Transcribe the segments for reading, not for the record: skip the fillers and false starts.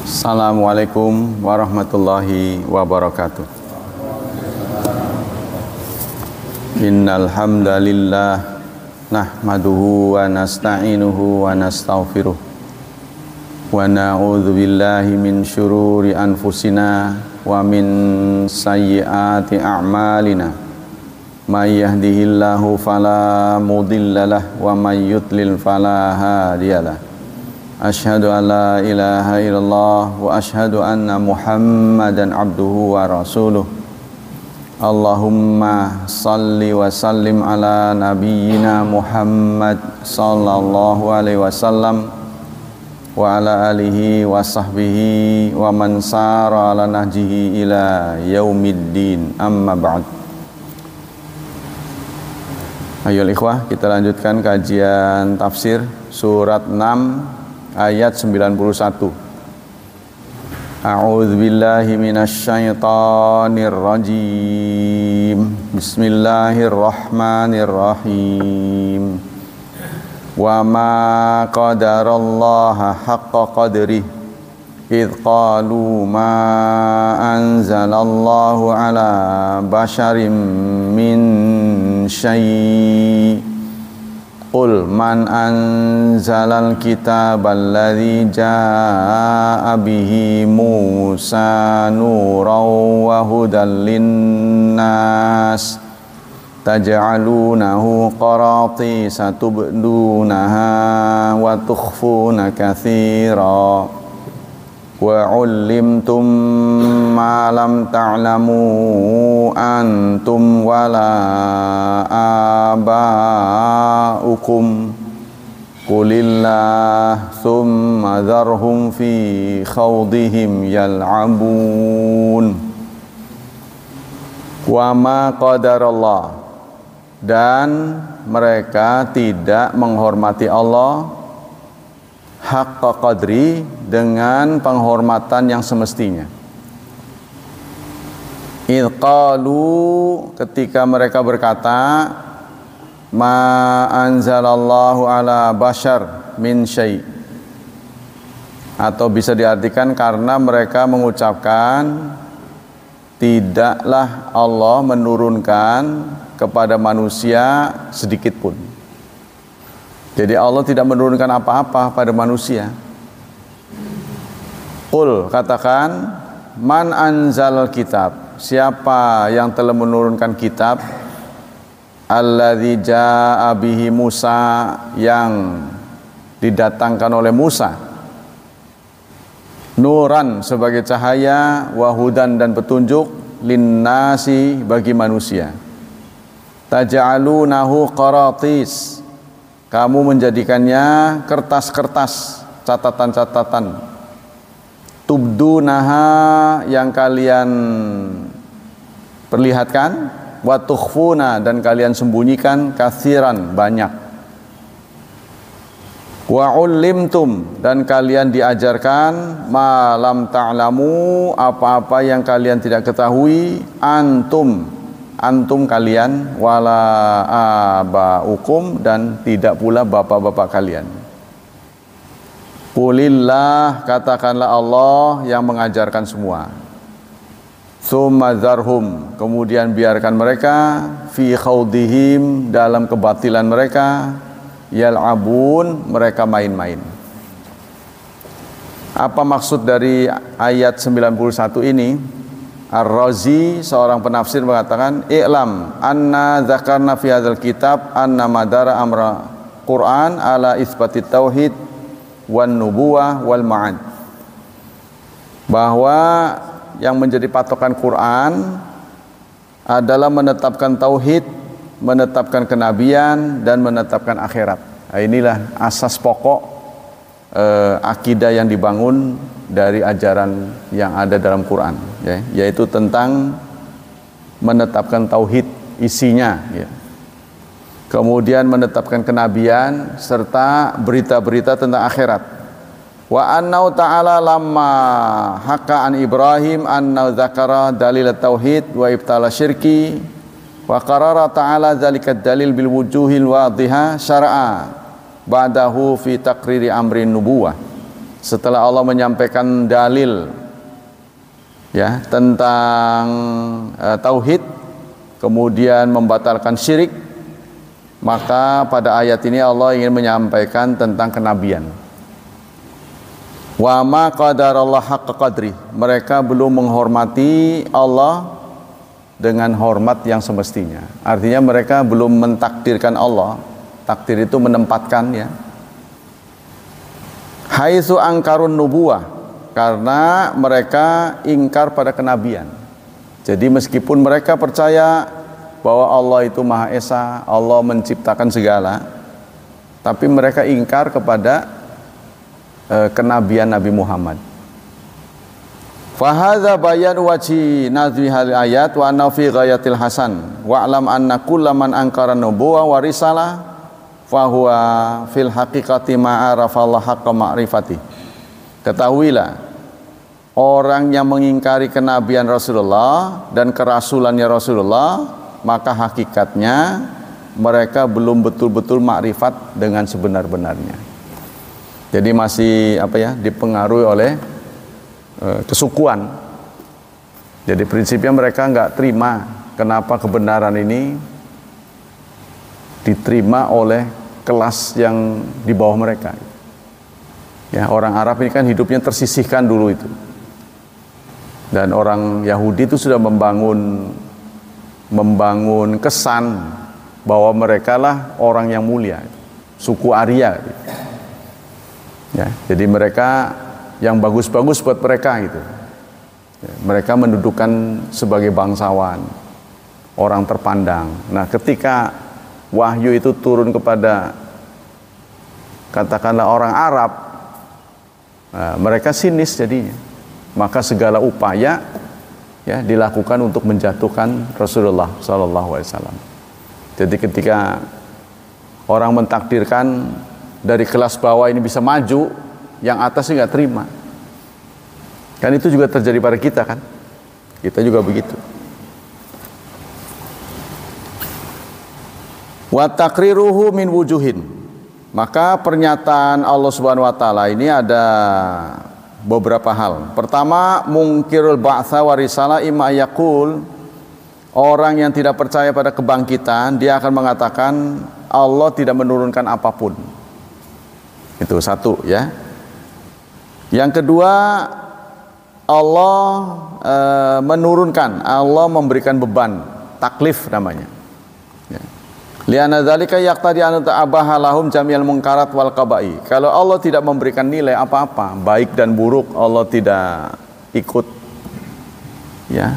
Assalamualaikum warahmatullahi wabarakatuh. Innal hamdalillah nahmaduhu wa nasta'inuhu wa nastaghfiruh wa na'udzu billahi min syururi anfusina wa min sayyiati a'malina. May yahdihillahu fala mudhillalah wa may yudlil fala hadiyalah. Asyhadu an la ilaha illallah wa asyhadu anna Muhammadan abduhu wa rasuluh. Allahumma salli wa sallim ala nabiyyina Muhammad sallallahu alaihi wasallam wa ala alihi wa sahbihi wa man sara ala nahjihi ila yaumiddin, amma ba'd. Ayo ikhwah, kita lanjutkan kajian tafsir surat 6 ayat 91. A'udzu billahi minasyaitonir rajim. Bismillahirrahmanirrahim. Wa ma qadarallaha haqqa qadrihi idz qalu ma anzalallahu ala basharin min syai'. Qul man anzalal kitabal ladzi jaa'a bihi Musa nuran wa hudan linnas taj'alunahu qaratisa tubdunaha wa tukhfuna katsira wa 'ullimtum ma lam ta'lamu antum wala aba'ukum qulillah thumma dharhum fi khawdihim yal'abun. Wa ma qadarallah, dan mereka tidak menghormati Allah haqqa qadri, dengan penghormatan yang semestinya. Idz qalu, ketika mereka berkata, ma anzalallahu ala bashar min syai', atau bisa diartikan karena mereka mengucapkan tidaklah Allah menurunkan kepada manusia sedikit pun. Jadi Allah tidak menurunkan apa-apa pada manusia. Qul, katakan, man anzal kitab, siapa yang telah menurunkan kitab, alladzi jaa'a bihi Musa, yang didatangkan oleh Musa, nuran sebagai cahaya, wahudan dan petunjuk, linnasi bagi manusia, taj'alunahu qaratis, kamu menjadikannya kertas-kertas, catatan-catatan, tubdunaha, yang kalian perlihatkan, wa tukhfuna, dan kalian sembunyikan, katsiran, banyak, wa 'ullimtum, dan kalian diajarkan, ma lam ta'lamu, apa-apa yang kalian tidak ketahui, antum kalian, wala aba'ukum, dan tidak pula bapak-bapak kalian. Qulillah, katakanlah Allah yang mengajarkan semua. Tsumma dzarhum, kemudian biarkan mereka, fi khawdihim, dalam kebatilan mereka, yal'abun, mereka main-main. Apa maksud dari ayat 91 ini? Ar-Razi, seorang penafsir, mengatakan, i'lam anna dzakarna fi hadzal kitab anna madara amra Qur'an ala isbatit tauhid wan nubuwah wal ma'ad, bahwa yang menjadi patokan Quran adalah menetapkan tauhid, menetapkan kenabian, dan menetapkan akhirat. Nah, inilah asas pokok akidah yang dibangun dari ajaran yang ada dalam Quran, ya, yaitu tentang menetapkan tauhid isinya, ya. Kemudian menetapkan kenabian serta berita-berita tentang akhirat. Wa annau ta'ala lamma haka an Ibrahim annau dzakara dalil tauhid wa ibtala syirki wa qarara ta'ala dzalika dalil bil wujuhil wadhiha syar'a ba'dahu fi taqriri amrin nubuwah. setelah Allah menyampaikan dalil ya tentang tauhid, kemudian membatalkan syirik, maka pada ayat ini Allah ingin menyampaikan tentang kenabian. Wa ma qadarallah haqqa qadri, mereka belum menghormati Allah dengan hormat yang semestinya. Artinya mereka belum mentakdirkan Allah. Takdir itu menempatkan ya. Haitsu angkarun nubuwah, karena mereka ingkar pada kenabian. Jadi meskipun mereka percaya bahwa Allah itu Maha Esa, Allah menciptakan segala, tapi mereka ingkar kepada kenabian Nabi Muhammad. Fahadza bayan wajhi nazwi hal ayat wa anna fi ghayatil hasan wa alam anna kullaman ankara nubuwah wa risalah fa huwa fil haqiqati ma'arafa Allah haqqa ma'rifati. Ketahuilah, orang yang mengingkari kenabian Rasulullah dan kerasulannya Rasulullah, maka hakikatnya mereka belum betul-betul makrifat dengan sebenar-benarnya. Jadi masih dipengaruhi oleh kesukuan. Jadi prinsipnya mereka nggak terima kenapa kebenaran ini diterima oleh kelas yang di bawah mereka. Ya, orang Arab ini kan hidupnya tersisihkan dulu itu. Dan orang Yahudi itu sudah membangun kesan bahwa mereka lah orang yang mulia, suku Arya. Ya, jadi mereka yang bagus-bagus buat mereka gitu. Ya, mereka mendudukan sebagai bangsawan, orang terpandang. Nah, ketika wahyu itu turun kepada katakanlah orang Arab, mereka sinis jadinya. Maka segala upaya ya dilakukan untuk menjatuhkan Rasulullah SAW. Jadi ketika orang mentakdirkan dari kelas bawah ini bisa maju, yang atas nggak terima. Kan itu juga terjadi pada kita kan? Kita juga begitu. Wa taqriruhu min wujuhin. Maka pernyataan Allah Subhanahu wa taala ini ada beberapa hal. Pertama, mungkirul ba'tsa wa risalah imma yaqul, orang yang tidak percaya pada kebangkitan, dia akan mengatakan Allah tidak menurunkan apapun. Itu satu ya. Yang kedua, Allah menurunkan, Allah memberikan beban, taklif namanya. Ya. Li'anna dzalika yaqtadi an ta'abaha lahum jami'al munkarat wal qaba'i. Kalau Allah tidak memberikan nilai apa-apa, baik dan buruk, Allah tidak ikut ya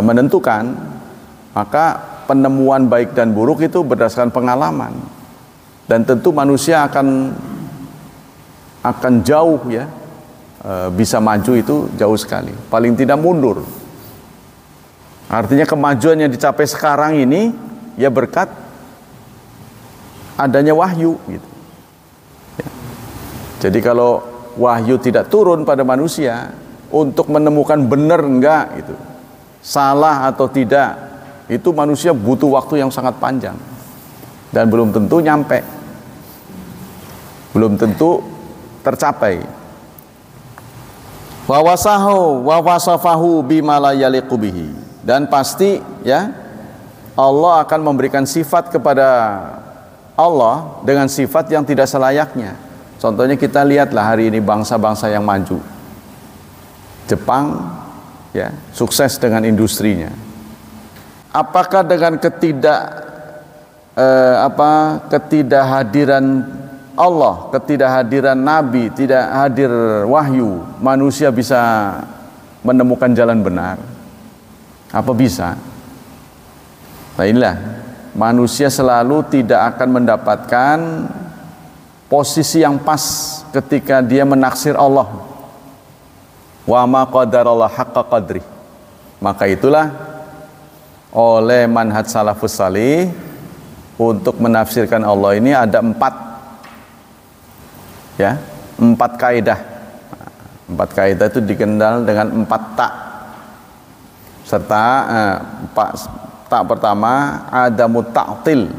menentukan, maka penemuan baik dan buruk itu berdasarkan pengalaman. Dan tentu manusia akan jauh ya, bisa maju itu jauh sekali, paling tidak mundur. Artinya kemajuan yang dicapai sekarang ini ya berkat adanya wahyu gitu ya. Jadi kalau wahyu tidak turun pada manusia untuk menemukan benar enggak itu, salah atau tidak, itu manusia butuh waktu yang sangat panjang dan belum tentu nyampe, belum tentu tercapai. Wa wasafahu bima la yaliqu bihi, dan pasti ya Allah akan memberikan sifat kepada Allah dengan sifat yang tidak selayaknya. Contohnya kita lihatlah hari ini bangsa-bangsa yang maju. Jepang ya sukses dengan industrinya. Apakah dengan ketidakhadiran Allah, ketidakhadiran Nabi, tidak hadir wahyu, manusia bisa menemukan jalan benar? Apa bisa? Nah inilah, manusia selalu tidak akan mendapatkan posisi yang pas ketika dia menaksir Allah. Wa ma qadarallah haqqa qadri. Maka itulah oleh manhaj salafus salih untuk menafsirkan Allah ini ada 4 kaidah. 4 kaidah itu dikenal dengan 4 tak. Serta tak pertama adamu ta'til,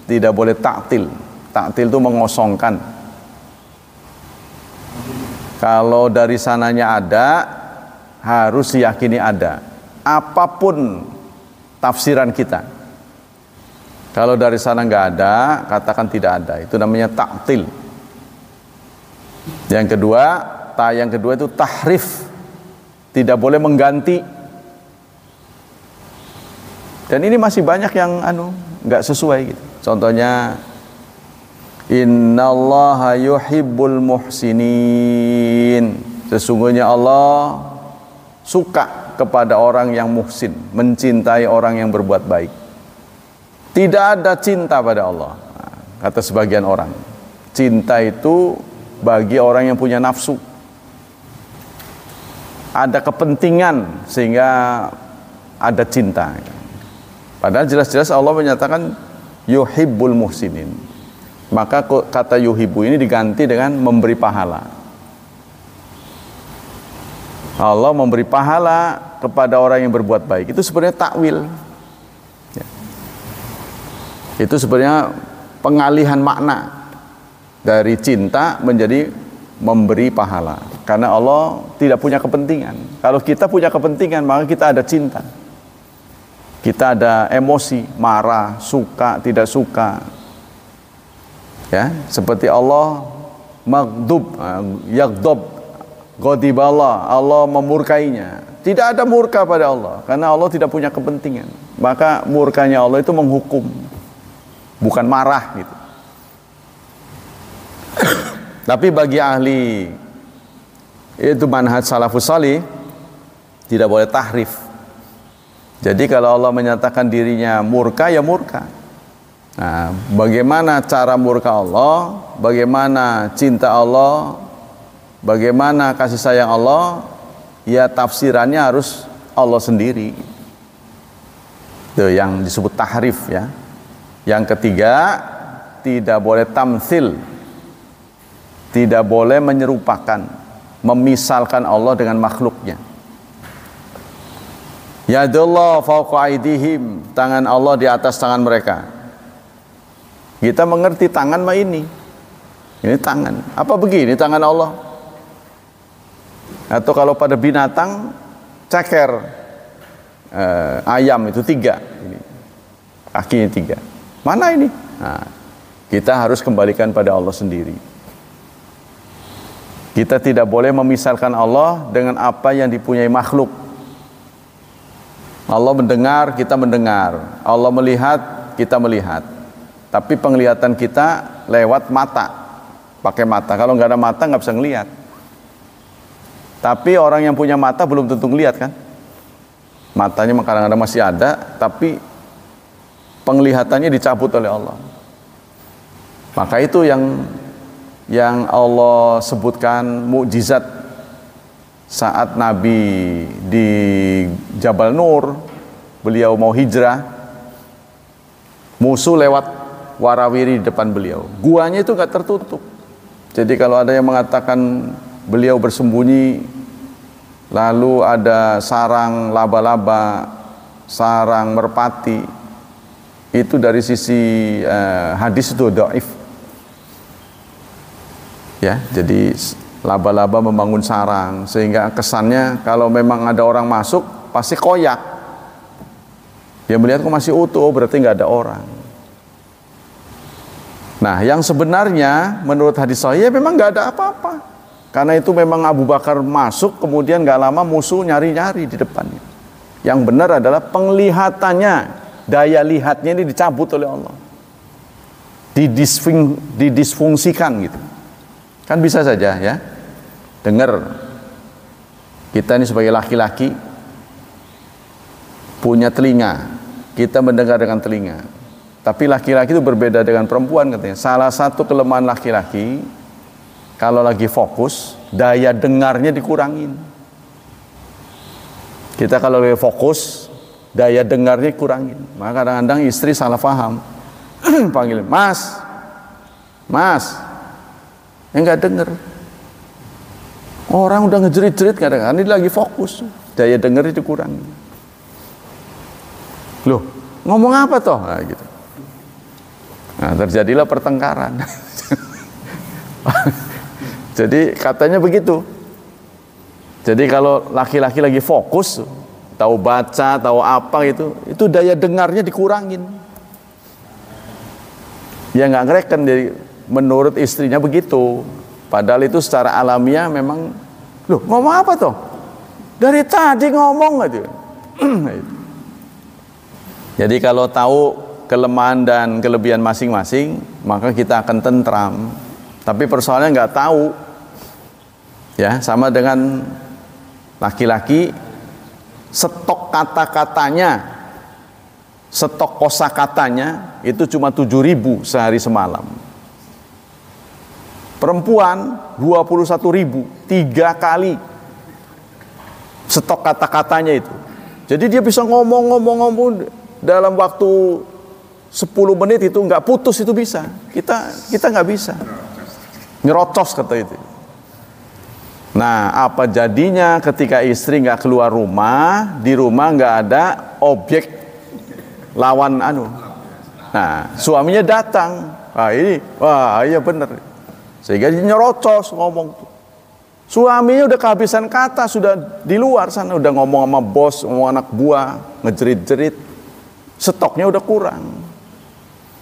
tidak boleh ta'til. Ta'til itu mengosongkan. Kalau dari sananya ada, harus diyakini ada. Apapun tafsiran kita. Kalau dari sana nggak ada, katakan tidak ada. Itu namanya ta'til. Yang kedua itu tahrif. Tidak boleh mengganti. Dan ini masih banyak yang nggak sesuai gitu. Contohnya, innallaha yuhibbul muhsinin. Sesungguhnya Allah suka kepada orang yang muhsin, mencintai orang yang berbuat baik. Tidak ada cinta pada Allah, kata sebagian orang. Cinta itu bagi orang yang punya nafsu. Ada kepentingan sehingga ada cinta. Padahal jelas-jelas Allah menyatakan yuhibbul muhsinin. Maka kata yuhibbu ini diganti dengan memberi pahala. Allah memberi pahala kepada orang yang berbuat baik. Itu sebenarnya takwil. Itu sebenarnya pengalihan makna dari cinta menjadi memberi pahala. Karena Allah tidak punya kepentingan. Kalau kita punya kepentingan, maka kita ada cinta. Kita ada emosi, marah, suka, tidak suka. Ya, seperti Allah maghdub, yaghdab, ghadiballah, Allah memurkainya. Tidak ada murka pada Allah, karena Allah tidak punya kepentingan. Maka murkanya Allah itu menghukum, bukan marah gitu. Tapi bagi ahli itu manhaj salafus salih, tidak boleh tahrif. Jadi kalau Allah menyatakan dirinya murka, ya murka. Nah, bagaimana cara murka Allah, bagaimana cinta Allah, bagaimana kasih sayang Allah, ya tafsirannya harus Allah sendiri. Itu yang disebut tahrif ya. Yang ketiga, tidak boleh tamtsil. Tidak boleh menyerupakan, memisalkan Allah dengan makhluknya. Yadullah fawqa aydihim, tangan Allah di atas tangan mereka. Kita mengerti tangan mah ini tangan. Apa begini tangan Allah? Atau kalau pada binatang, ceker ayam itu 3, kakinya 3. Mana ini? Nah, kita harus kembalikan pada Allah sendiri. Kita tidak boleh memisalkan Allah dengan apa yang dipunyai makhluk. Allah mendengar, kita mendengar. Allah melihat, kita melihat. Tapi penglihatan kita lewat mata, pakai mata. Kalau nggak ada mata nggak bisa ngelihat. Tapi orang yang punya mata belum tentu ngelihat kan? Matanya kadang-kadang masih ada, tapi penglihatannya dicabut oleh Allah. Maka itu yang Allah sebutkan mukjizat saat Nabi di Jabal Nur, beliau mau hijrah, musuh lewat warawiri di depan beliau. Guanya itu nggak tertutup. Jadi kalau ada yang mengatakan beliau bersembunyi, lalu ada sarang laba-laba, sarang merpati, itu dari sisi hadis itu dhaif. Ya, jadi laba-laba membangun sarang sehingga kesannya kalau memang ada orang masuk pasti koyak. Dia melihat kok masih utuh, berarti nggak ada orang. Nah, yang sebenarnya menurut hadis sahih memang nggak ada apa-apa. Karena itu memang Abu Bakar masuk, kemudian nggak lama musuh nyari-nyari di depannya. Yang benar adalah penglihatannya, daya lihatnya ini dicabut oleh Allah, didisfungsikan gitu. Kan bisa saja ya, dengar. Kita ini sebagai laki-laki punya telinga, kita mendengar dengan telinga. Tapi laki-laki itu berbeda dengan perempuan katanya. Salah satu kelemahan laki-laki, kalau lagi fokus, daya dengarnya dikurangin. Kita kalau lagi fokus, daya dengarnya kurangin. Maka kadang-kadang istri salah paham, panggil mas, nggak denger. Orang udah ngejerit-jerit kadang-kadang, ini lagi fokus, daya dengarnya dikurangin. Loh, ngomong apa toh? Nah, gitu. Nah, terjadilah pertengkaran. Jadi katanya begitu. Jadi kalau laki-laki lagi fokus, tahu baca, tahu apa itu daya dengarnya dikurangin. Ya nggak ngereken, jadi menurut istrinya begitu. Padahal itu secara alamiah memang, loh ngomong apa toh? Dari tadi ngomong aja. Jadi kalau tahu kelemahan dan kelebihan masing-masing, maka kita akan tentram. Tapi persoalannya nggak tahu. Ya, sama dengan laki-laki, stok kata-katanya, stok kosakatanya itu cuma 7.000 sehari semalam. Perempuan 21.000, 3 kali stok kata-katanya itu. Jadi dia bisa ngomong dalam waktu 10 menit itu nggak putus, itu bisa. Kita nggak bisa. Nyerocos kata itu. Nah, apa jadinya ketika istri nggak keluar rumah, di rumah nggak ada objek lawan Nah, suaminya datang. Wah iya bener. Sehingga dia nyerocos ngomong. Suaminya udah kehabisan kata, sudah di luar sana, udah ngomong sama bos, ngomong anak buah, ngejerit-jerit. Stoknya udah kurang.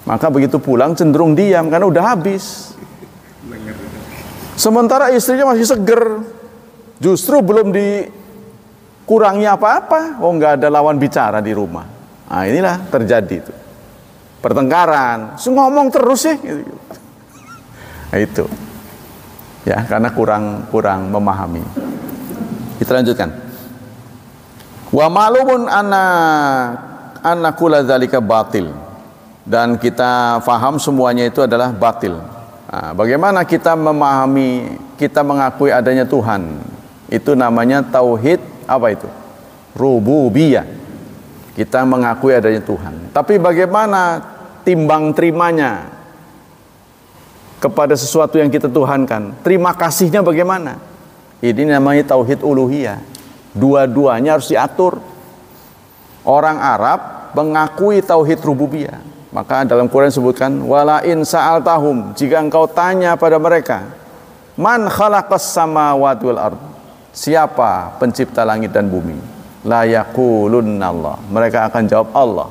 Maka begitu pulang cenderung diam karena udah habis. Sementara istrinya masih seger, justru belum dikurangi apa-apa. Oh, nggak ada lawan bicara di rumah. Nah, inilah terjadi itu pertengkaran. Ngomong terus sih. Nah, itu ya karena kurang memahami. Kita lanjutkan. Wa malumun anna kulla dzalika batil, dan kita faham semuanya itu adalah batil. Nah, bagaimana kita memahami, kita mengakui adanya Tuhan? Itu namanya tauhid apa itu? Rububiyah. Kita mengakui adanya Tuhan. Tapi bagaimana timbang terimanya kepada sesuatu yang kita tuhankan? Terima kasihnya bagaimana? Ini namanya tauhid uluhiyah. Dua-duanya harus diatur. Orang Arab mengakui tauhid rububiyah. Maka dalam Quran sebutkan, wala in sa'altahum, jika engkau tanya pada mereka, man khalaqas samawati wal ard, siapa pencipta langit dan bumi? La yaqulunna Allah, mereka akan jawab Allah.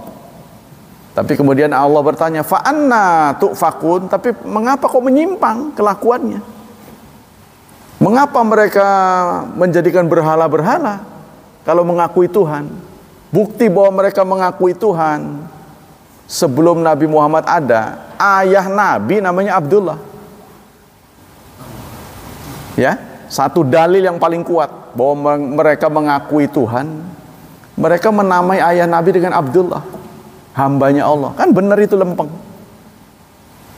Tapi kemudian Allah bertanya, fa anna tu'fakun, tapi mengapa kok menyimpang kelakuannya? Mengapa mereka menjadikan berhala-berhala kalau mengakui Tuhan? Bukti bahwa mereka mengakui Tuhan, sebelum Nabi Muhammad ada, ayah Nabi namanya Abdullah. Ya, satu dalil yang paling kuat bahwa mereka mengakui Tuhan, mereka menamai ayah Nabi dengan Abdullah, hambanya Allah. Kan benar itu lempeng.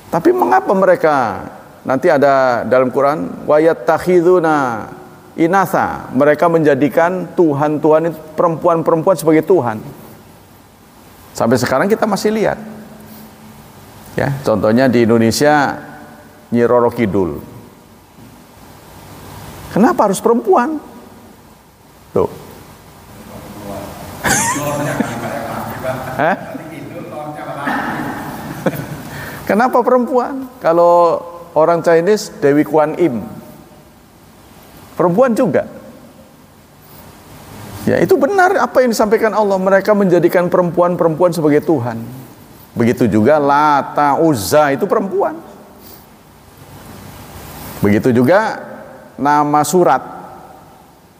Tapi mengapa mereka, nanti ada dalam Quran, wa yattakhiduna inatha, mereka menjadikan Tuhan-Tuhan itu perempuan-perempuan sebagai Tuhan. Sampai sekarang kita masih lihat. Ya, contohnya di Indonesia Nyi Roro Kidul. Kenapa harus perempuan? Tuh. Kenapa perempuan? Kalau orang Chinese Dewi Kuan Im. Perempuan juga. Ya, itu benar apa yang disampaikan Allah. Mereka menjadikan perempuan-perempuan sebagai Tuhan. Begitu juga Lata, Uzza, itu perempuan. Begitu juga nama surat,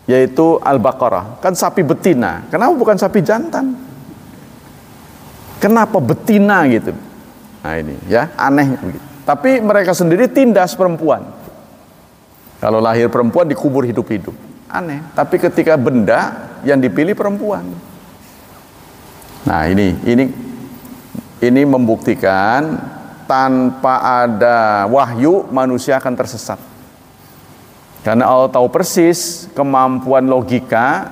yaitu Al-Baqarah. Kan sapi betina. Kenapa bukan sapi jantan? Kenapa betina gitu? Nah ini ya, aneh begitu. Tapi mereka sendiri tindas perempuan. Kalau lahir perempuan dikubur hidup-hidup. Aneh. Tapi ketika benda yang dipilih perempuan. Nah, ini membuktikan tanpa ada wahyu manusia akan tersesat. Karena Allah tahu persis kemampuan logika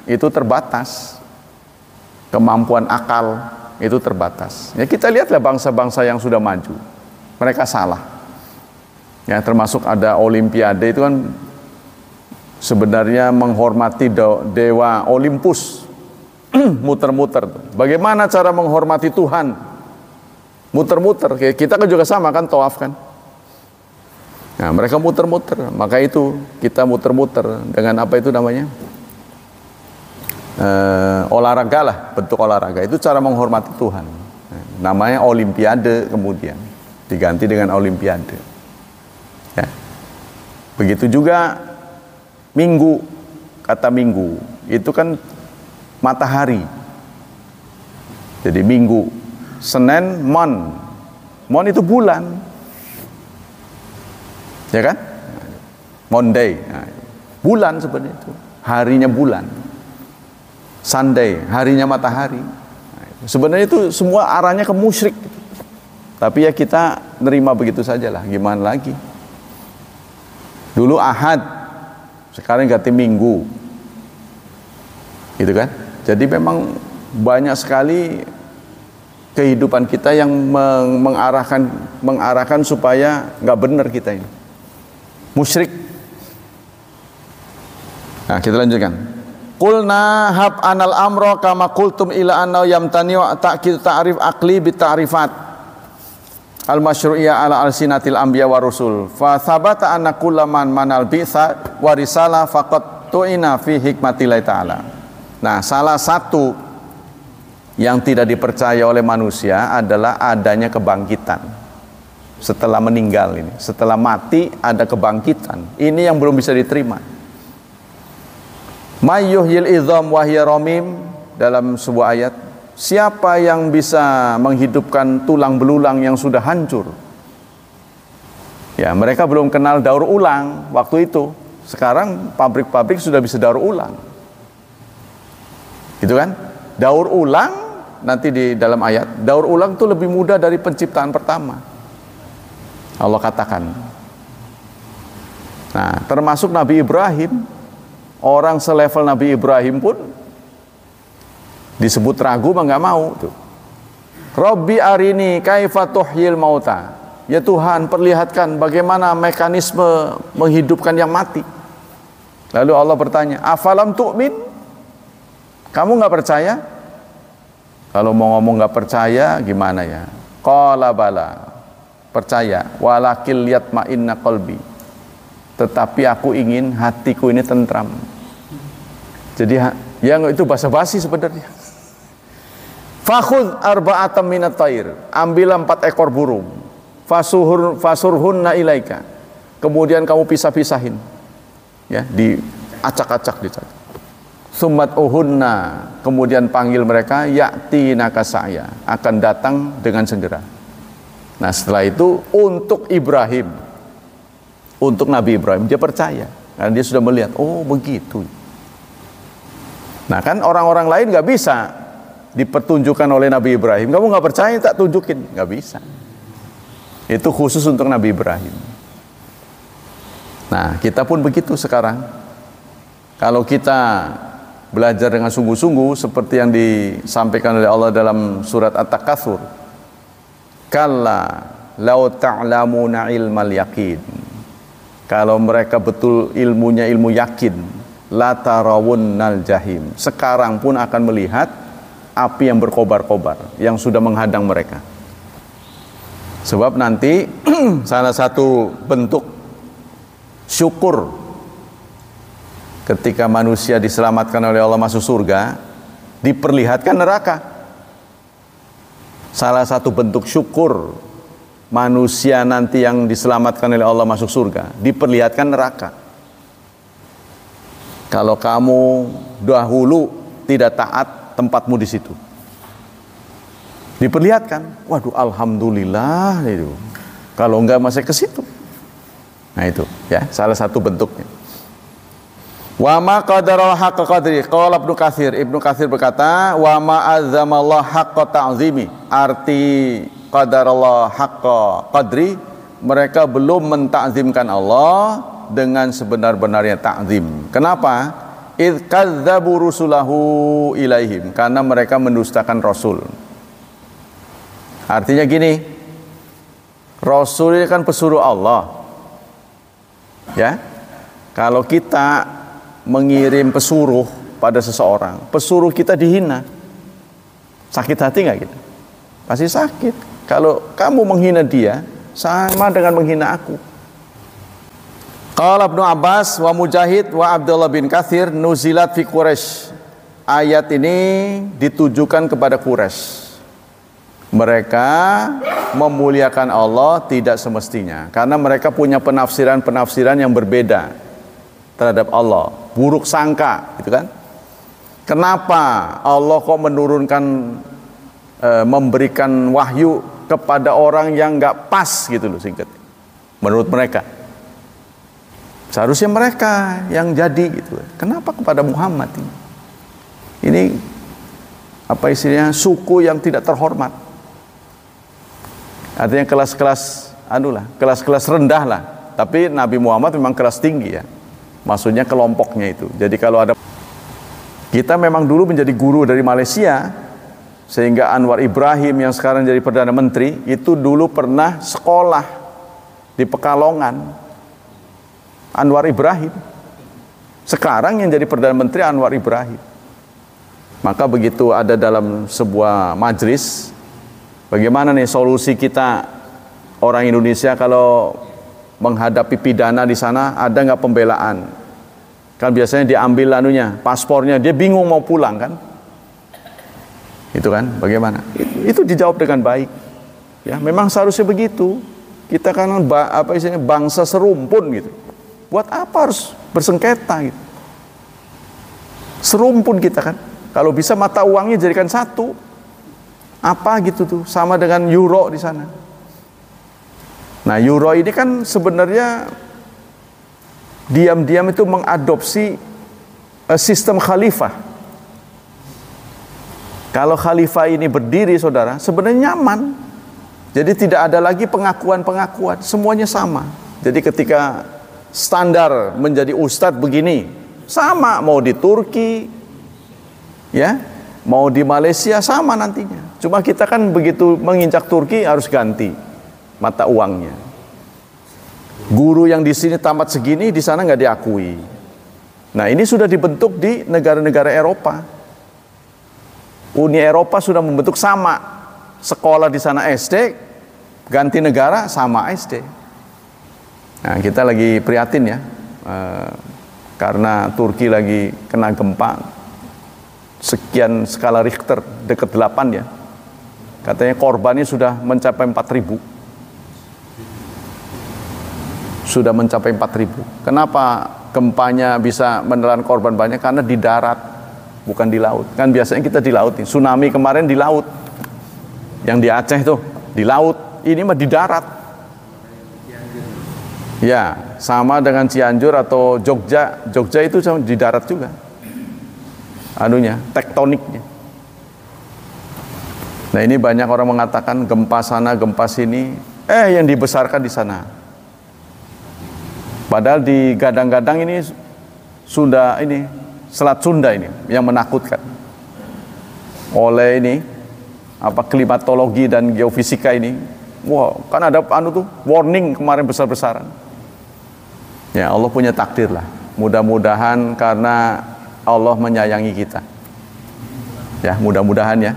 itu terbatas. Kemampuan akal itu terbatas. Ya, kita lihatlah bangsa-bangsa yang sudah maju. Mereka salah. Ya, termasuk ada olimpiade itu kan sebenarnya menghormati dewa Olympus. Muter-muter. Bagaimana cara menghormati Tuhan? Muter-muter. Kita kan juga sama kan, tawaf kan. Nah, mereka muter-muter, maka itu kita muter-muter dengan apa itu namanya? Olahraga lah, bentuk olahraga. Itu cara menghormati Tuhan. Namanya olimpiade, kemudian diganti dengan olimpiade. Ya. Begitu juga minggu, kata minggu, itu kan matahari. Jadi minggu, Senin, Mon itu bulan. Ya kan? Monday, nah, bulan sebenarnya itu, harinya bulan. Sunday, harinya matahari. Nah, sebenarnya itu semua arahnya ke musyrik. Tapi ya kita nerima begitu saja lah, gimana lagi? Dulu Ahad, sekarang ganti Minggu, gitu kan? Jadi memang banyak sekali kehidupan kita yang mengarahkan supaya nggak benar kita ini. Musyrik. Nah, kita lanjutkan. Qulna hab anal amro kama qultum ila anna yamtani'u ta'kid ta'rif aqli bi ta'rifat al masyru'iyah ala alsinatil anbiya wa rusul. Fa thabata anna kullaman manal bi'sa wa risalah faqad tu'ina fi hikmatillahi ta'ala. Nah, salah satu yang tidak dipercaya oleh manusia adalah adanya kebangkitan. Setelah meninggal ini, setelah mati ada kebangkitan. Ini yang belum bisa diterima. Mayyuhyil idham wa hiya ramim, dalam sebuah ayat, siapa yang bisa menghidupkan tulang belulang yang sudah hancur? Ya, mereka belum kenal daur ulang waktu itu. Sekarang pabrik-pabrik sudah bisa daur ulang. Gitu kan? Daur ulang nanti di dalam ayat, daur ulang itu lebih mudah dari penciptaan pertama. Allah katakan. Nah, termasuk Nabi Ibrahim, orang selevel Nabi Ibrahim pun disebut ragu, mah nggak mau tuh. Robbi arini kaifa tuhyil mauta. Ya Tuhan, perlihatkan bagaimana mekanisme menghidupkan yang mati. Lalu Allah bertanya, afalam tu'min? Kamu nggak percaya? Kalau mau ngomong nggak percaya, gimana ya? Qala bala. Percaya, walakil yatma'inna qalbi, tetapi aku ingin hatiku ini tentram. Jadi yang itu basa-basi sebenarnya. Fakhudh arba'atam minat thair, ambil 4 ekor burung, fasurhunna ilaika, kemudian kamu pisah-pisahin, ya, diacak-acak, dicacat. Summat uhunna, kemudian panggil mereka, ya'ti nakasaya, akan datang dengan segera. Nah, setelah itu untuk Ibrahim, untuk Nabi Ibrahim, dia percaya karena dia sudah melihat, oh begitu. Nah, kan orang-orang lain nggak bisa dipertunjukkan oleh Nabi Ibrahim. Kamu nggak percaya, tak tunjukin, nggak bisa. Itu khusus untuk Nabi Ibrahim. Nah, kita pun begitu sekarang. Kalau kita belajar dengan sungguh-sungguh seperti yang disampaikan oleh Allah dalam surat At-Takatsur, kalla law ta'lamuna ilmal yaqin, kalau mereka betul ilmunya ilmu yakin, la tarawunnal jahim, sekarang pun akan melihat api yang berkobar-kobar yang sudah menghadang mereka. Sebab nanti salah satu bentuk syukur ketika manusia diselamatkan oleh Allah masuk surga, diperlihatkan neraka. Salah satu bentuk syukur manusia nanti yang diselamatkan oleh Allah masuk surga, diperlihatkan neraka. Kalau kamu dahulu tidak taat, tempatmu di situ. Diperlihatkan, waduh alhamdulillah itu. Kalau enggak masih ke situ. Nah itu ya, salah satu bentuknya. Wa ma qadarallahu haqqa qadri, qala Ibnu Katsir berkata, wa ma azzamallahu haqqa ta'zimi, arti qadarallahu haqqa qadri, mereka belum mentakzimkan Allah dengan sebenar-benarnya takzim. Kenapa? Idz kadzdzabu rusulahu ilaihim, karena mereka mendustakan Rasul. Artinya gini, Rasul ini kan pesuruh Allah. Ya. Kalau kita mengirim pesuruh pada seseorang, pesuruh kita dihina, sakit hati nggak kita? Pasti sakit. Kalau kamu menghina dia, sama dengan menghina aku. Qala Ibnu Abbas wa Mujahid wa Abdullah bin Katsir nuzilat fi Quraisy. Ayat ini ditujukan kepada Quraisy. Mereka memuliakan Allah tidak semestinya karena mereka punya penafsiran-penafsiran yang berbeda terhadap Allah, buruk sangka, gitu kan? Kenapa Allah kok menurunkan memberikan wahyu kepada orang yang nggak pas gitu loh, singkat. Menurut mereka seharusnya mereka yang jadi gitu. Kenapa kepada Muhammad ini? Ini apa istilahnya, suku yang tidak terhormat. Artinya kelas-kelas kelas-kelas rendah lah. Tapi Nabi Muhammad memang kelas tinggi ya. Maksudnya kelompoknya itu. Jadi kalau ada, kita memang dulu menjadi guru dari Malaysia, sehingga Anwar Ibrahim yang sekarang jadi Perdana Menteri itu dulu pernah sekolah di Pekalongan. Anwar Ibrahim. Sekarang yang jadi Perdana Menteri Anwar Ibrahim. Maka begitu ada dalam sebuah majelis, bagaimana nih solusi kita orang Indonesia kalau menghadapi pidana di sana, ada nggak pembelaan? Kan biasanya diambil paspornya, dia bingung mau pulang kan? Itu kan, bagaimana? Itu dijawab dengan baik. Ya, memang seharusnya begitu. Kita kan bangsa serumpun gitu. Buat apa harus bersengketa gitu? Serumpun kita kan. Kalau bisa mata uangnya jadikan satu. Apa gitu tuh, sama dengan euro di sana. Nah, euro ini kan sebenarnya diam-diam itu mengadopsi sistem khalifah. Kalau khalifah ini berdiri, saudara, sebenarnya nyaman. Jadi tidak ada lagi pengakuan-pengakuan, semuanya sama. Jadi ketika standar menjadi ustadz begini, sama mau di Turki, ya, mau di Malaysia sama nantinya. Cuma kita kan begitu menginjak Turki harus ganti mata uangnya. Guru yang di sini tamat segini, di sana nggak diakui. Nah, ini sudah dibentuk di negara-negara Eropa. Uni Eropa sudah membentuk sama. Sekolah di sana SD, ganti negara sama SD. Nah, kita lagi prihatin ya, karena Turki lagi kena gempa sekian skala Richter, dekat 8 ya. Katanya korbannya sudah mencapai 4.000. Sudah mencapai 4.000. Kenapa gempanya bisa menelan korban banyak? Karena di darat, bukan di laut. Kan biasanya kita di laut nih. Tsunami kemarin di laut. Yang di Aceh tuh di laut. Ini mah di darat. Ya, sama dengan Cianjur atau Jogja. Jogja itu di darat juga. Tektoniknya. Nah, ini banyak orang mengatakan gempa sana, gempa sini, yang dibesarkan di sana. Padahal di gadang-gadang ini sudah Selat Sunda ini yang menakutkan. Oleh klimatologi dan geofisika ini. Wah, kan ada warning kemarin besar-besaran. Ya, Allah punya takdir lah. Mudah-mudahan karena Allah menyayangi kita. Ya, mudah-mudahan ya.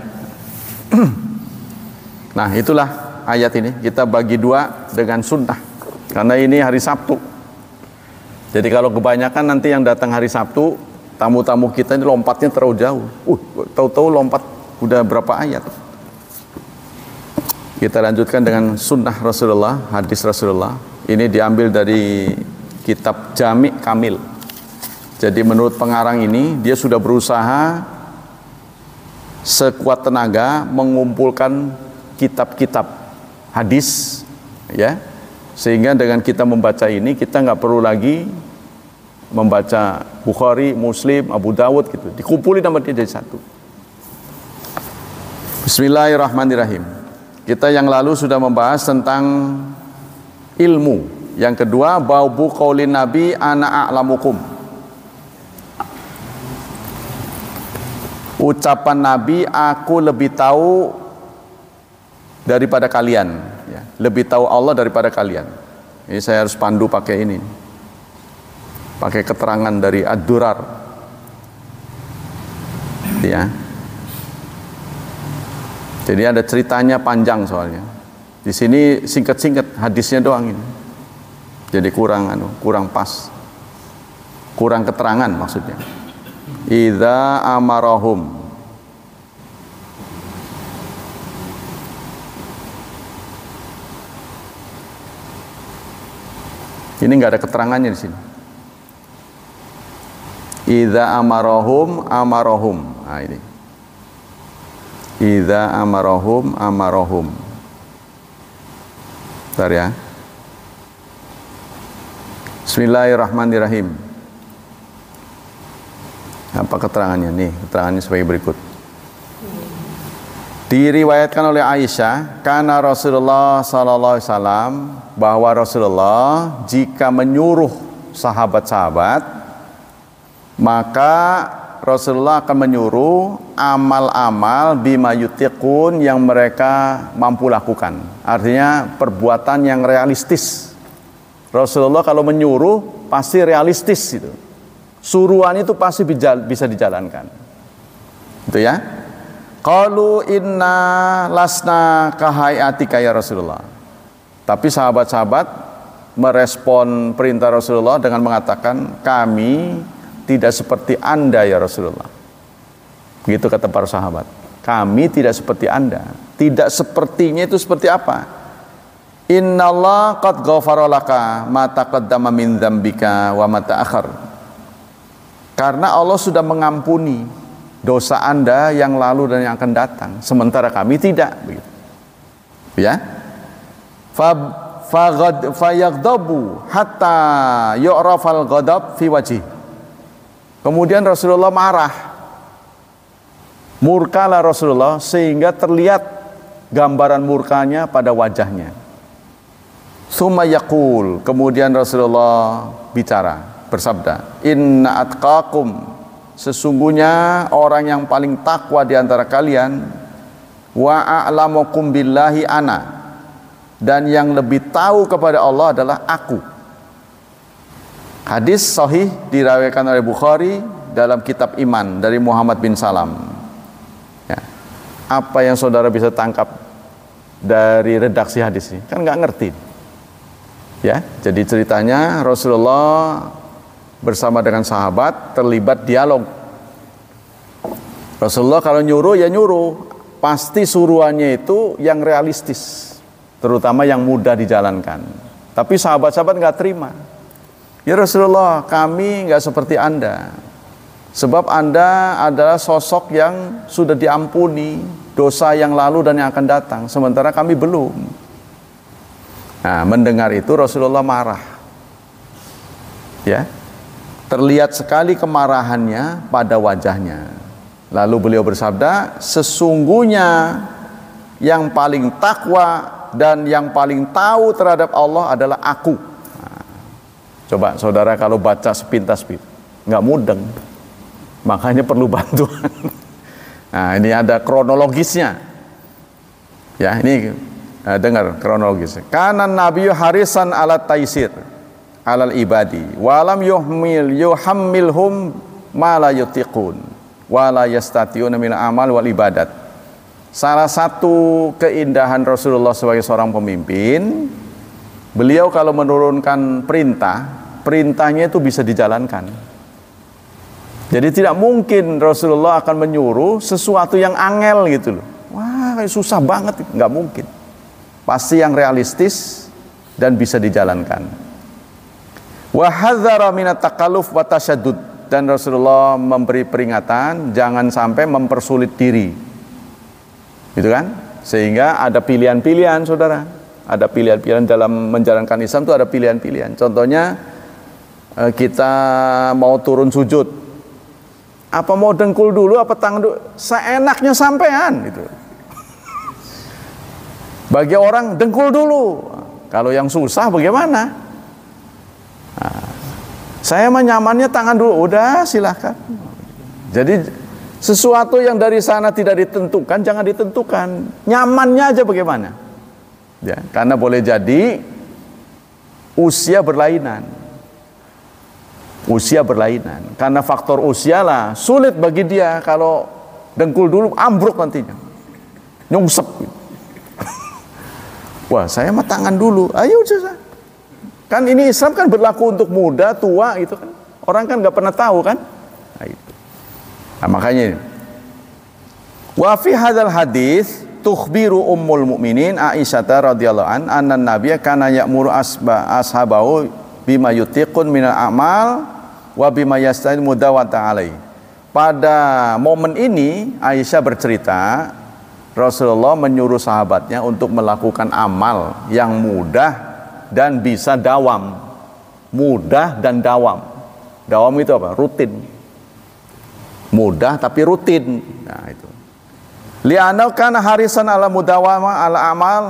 Nah, itulah ayat ini. Kita bagi dua dengan sunnah. Karena ini hari Sabtu. Jadi kalau kebanyakan nanti yang datang hari Sabtu, tamu-tamu kita ini lompatnya terlalu jauh. Tahu-tahu lompat udah berapa ayat. Kita lanjutkan dengan sunnah Rasulullah, hadis Rasulullah. Ini diambil dari kitab Jami' Kamil. Jadi menurut pengarang ini, dia sudah berusaha sekuat tenaga mengumpulkan kitab-kitab hadis, ya, sehingga dengan kita membaca ini kita nggak perlu lagi membaca Bukhari, Muslim, Abu Dawud gitu, dikumpulin sama dia jadi satu. Bismillahirrahmanirrahim. Kita yang lalu sudah membahas tentang ilmu. Yang kedua, babu qaulin Nabi ana a'lamukum. Ucapan Nabi, aku lebih tahu daripada kalian, ya. Lebih tahu Allah daripada kalian. Ini saya harus pandu pakai ini, pakai keterangan dari Ad-Durar, ya. Jadi ada ceritanya panjang soalnya. Di sini singkat-singkat hadisnya doang ini. Jadi kurang pas. Kurang keterangan maksudnya. Idza amarahum. Ini enggak ada keterangannya di sini. Idza amarahum. Nah ini. Idza amarahum. Bentar ya. Bismillahirrahmanirrahim. Apa keterangannya? Nih, keterangannya sebagai berikut. Diriwayatkan oleh Aisyah, karena Rasulullah sallallahu alaihi wasallam, bahwa Rasulullah jika menyuruh sahabat-sahabat, maka Rasulullah akan menyuruh amal-amal bima yutiqun yang mereka mampu lakukan. Artinya perbuatan yang realistis. Rasulullah kalau menyuruh pasti realistis itu. Suruhan itu pasti bisa dijalankan. Itu ya. Qalu inna lasna kahayatika ya Rasulullah. Tapi sahabat-sahabat merespon perintah Rasulullah dengan mengatakan, kami tidak seperti Anda ya Rasulullah. Begitu kata para sahabat. Kami tidak seperti Anda. Tidak sepertinya itu seperti apa? Innallaha qad ghafara laka ma taqaddama min dzambika wa ma ta'akhkhar. Karena Allah sudah mengampuni dosa Anda yang lalu dan yang akan datang, sementara kami tidak, begitu. Ya. Fayaghdabu hatta yu'rafal ghadab fi wajhi. Kemudian Rasulullah marah. Murkalah Rasulullah sehingga terlihat gambaran murkanya pada wajahnya. Summa yaqul, kemudian Rasulullah bicara, bersabda, inna atqakum, sesungguhnya orang yang paling takwa di antara kalian, wa a'lamukum billahi ana, dan yang lebih tahu kepada Allah adalah aku. Hadis sahih diriwayatkan oleh Bukhari dalam kitab Iman dari Muhammad bin Salam. Ya. Apa yang saudara bisa tangkap dari redaksi hadis ini? Kan nggak ngerti. Ya, jadi ceritanya Rasulullah bersama dengan sahabat terlibat dialog. Rasulullah kalau nyuruh ya nyuruh, pasti suruhannya itu yang realistis, terutama yang mudah dijalankan. Tapi sahabat-sahabat nggak terima. Ya Rasulullah, kami nggak seperti Anda, sebab Anda adalah sosok yang sudah diampuni dosa yang lalu dan yang akan datang, sementara kami belum. Nah, mendengar itu Rasulullah marah. Ya. Terlihat sekali kemarahannya pada wajahnya. Lalu beliau bersabda, sesungguhnya yang paling takwa dan yang paling tahu terhadap Allah adalah aku. Nah, coba saudara kalau baca sepintas-pintas, nggak mudeng, makanya perlu bantuan. Nah, ini ada kronologisnya. Ya, ini dengar kronologisnya. Kanan Nabi harisan ala taisir alal ibadi walam yuhammilhum ma la yutiqun wala yastati'una min amal wal ibadat. Salah satu keindahan Rasulullah sebagai seorang pemimpin, beliau kalau menurunkan perintahnya itu bisa dijalankan. Jadi tidak mungkin Rasulullah akan menyuruh sesuatu yang angel gitu loh. Wah, kayak susah banget, nggak mungkin. Pasti yang realistis dan bisa dijalankan. Wa hadzara minat takalluf wa tasyaddud, dan Rasulullah memberi peringatan jangan sampai mempersulit diri. Gitu kan? Sehingga ada pilihan-pilihan, Saudara. Ada pilihan-pilihan dalam menjalankan Islam itu ada pilihan-pilihan. Contohnya kita mau turun sujud. Apa mau dengkul dulu apa tangan dulu? Seenaknya sampean gitu. Bagi orang dengkul dulu. Kalau yang susah bagaimana? Nah, saya mah nyamannya tangan dulu, udah silahkan. Jadi sesuatu yang dari sana tidak ditentukan, jangan ditentukan. Nyamannya aja bagaimana? Ya, karena boleh jadi usia berlainan. Usia berlainan. Karena faktor usia lah, sulit bagi dia kalau dengkul dulu ambruk nantinya. Nyungsep. Wah, saya mah tangan dulu. Ayo saja. Kan ini Islam kan berlaku untuk muda, tua gitu kan. Orang kan nggak pernah tahu kan. Nah, itu. Nah, makanya ini. Wa fi hadzal hadis tukhbiru ummul mukminin Aisyah radhiyallahu anna nabiyya kana ya'muru ashabahu bima yutiqun minal a'mal wa bima yasta'in mudawata alaihi. Pada momen ini Aisyah bercerita Rasulullah menyuruh sahabatnya untuk melakukan amal yang mudah dan bisa dawam. Mudah dan dawam. Dawam itu apa? Rutin. Mudah tapi rutin. Nah, itu. Li'anau kana harisan ala mudawama ala amal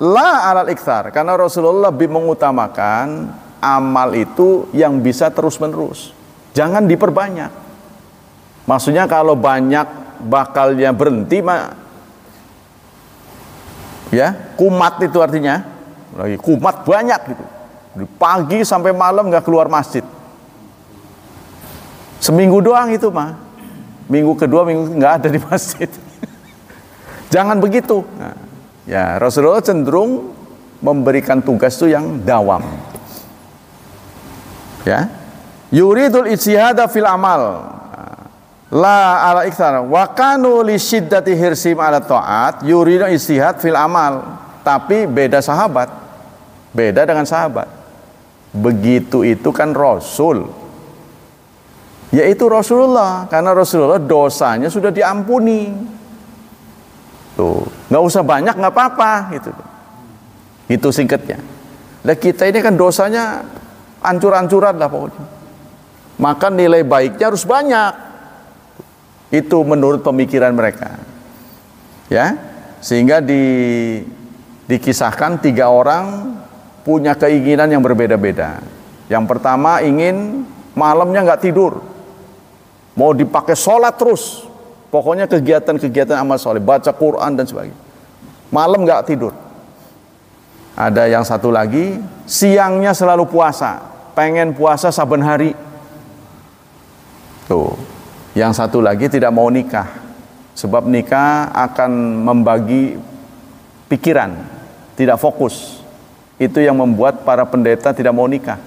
la alal iktsar. Karena Rasulullah lebih mengutamakan amal itu yang bisa terus-menerus. Jangan diperbanyak. Maksudnya kalau banyak bakalnya berhenti, ya, kumat itu artinya. Lagi kumat banyak gitu. Dari pagi sampai malam nggak keluar masjid. Seminggu doang itu mah. Minggu kedua minggu nggak ada di masjid. Jangan begitu. Nah, ya Rasulullah cenderung memberikan tugas itu yang dawam. Ya, yuridul ijtihada fil amal, la ala iktsar. Wa kanu li syiddati hirsim ala taat yuridul ijtihad fil amal. Tapi beda sahabat, beda dengan sahabat. Begitu itu kan Rasul, yaitu Rasulullah, karena Rasulullah dosanya sudah diampuni. Tuh, nggak usah banyak, nggak apa-apa gitu. Itu singkatnya. Nah, kita ini kan dosanya ancur-ancuran lah pokoknya. Maka nilai baiknya harus banyak. Itu menurut pemikiran mereka. Ya, sehingga dikisahkan 3 orang punya keinginan yang berbeda-beda. Yang pertama ingin malamnya nggak tidur, mau dipakai sholat terus. Pokoknya kegiatan-kegiatan amal soleh, baca Quran dan sebagainya. Malam nggak tidur. Ada yang satu lagi, siangnya selalu puasa, pengen puasa saben hari. Tuh. Yang satu lagi tidak mau nikah, sebab nikah akan membagi pikiran, tidak fokus. Itu yang membuat para pendeta tidak mau nikah.